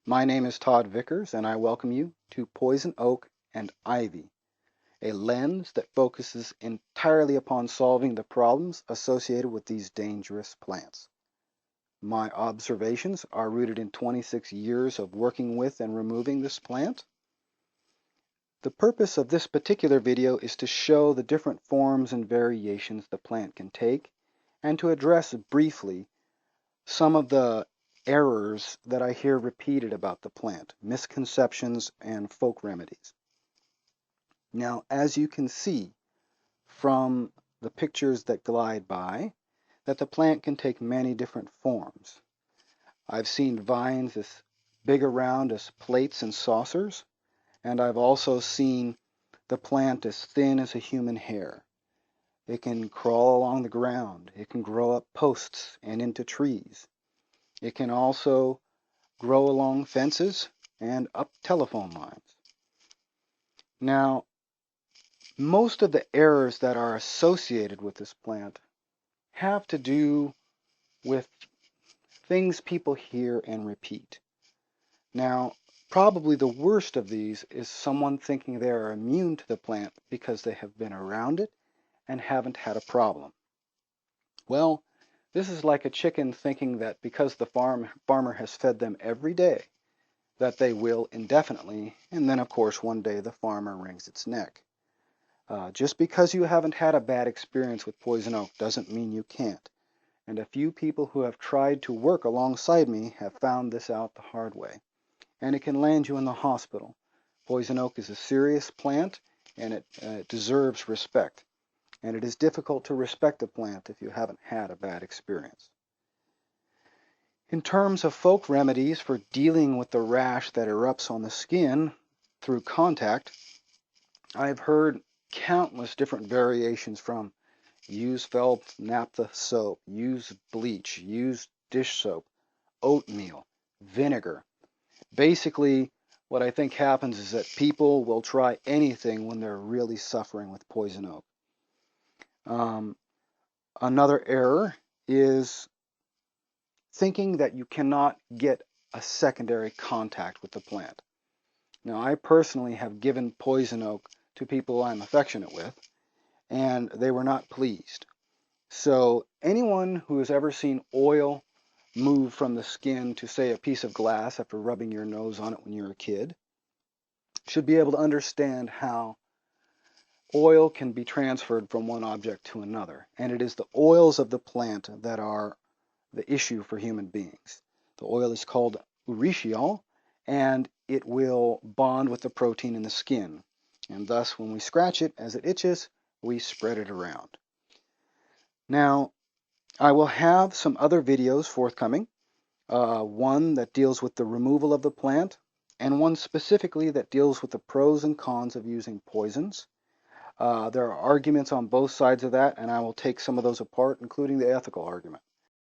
My name is Todd Vickers, and I welcome you to Poison Oak and Ivy, a lens that focuses entirely upon solving the problems associated with these dangerous plants. My observations are rooted in 26 years of working with and removing this plant. The purpose of this particular video is to show the different forms and variations the plant can take, and to address briefly some of the errors that I hear repeated about the plant, misconceptions and folk remedies. Now, as you can see from the pictures that glide by, that the plant can take many different forms. I've seen vines as big around as plates and saucers, and I've also seen the plant as thin as a human hair. It can crawl along the ground. It can grow up posts and into trees. It can also grow along fences and up telephone lines. Now, most of the errors that are associated with this plant have to do with things people hear and repeat. Now, probably the worst of these is someone thinking they are immune to the plant because they have been around it and haven't had a problem. Well, this is like a chicken thinking that because the farmer has fed them every day, that they will indefinitely, and then of course one day the farmer wrings its neck. Just because you haven't had a bad experience with poison oak doesn't mean you can't. And a few people who have tried to work alongside me have found this out the hard way. And it can land you in the hospital. Poison oak is a serious plant, and it deserves respect. And it is difficult to respect a plant if you haven't had a bad experience. In terms of folk remedies for dealing with the rash that erupts on the skin through contact, I've heard countless different variations from use Phelps naphtha soap, use bleach, use dish soap, oatmeal, vinegar. Basically, what I think happens is that people will try anything when they're really suffering with poison oak. Another error is thinking that you cannot get a secondary contact with the plant. Now, I personally have given poison oak to people I'm affectionate with, and they were not pleased. So anyone who has ever seen oil move from the skin to, say, a piece of glass after rubbing your nose on it when you were a kid should be able to understand how oil can be transferred from one object to another. And it is the oils of the plant that are the issue for human beings. The oil is called urushiol, and it will bond with the protein in the skin. And thus, when we scratch it as it itches, we spread it around. Now, I will have some other videos forthcoming, one that deals with the removal of the plant, and one specifically that deals with the pros and cons of using poisons. There are arguments on both sides of that, and I will take some of those apart, including the ethical argument.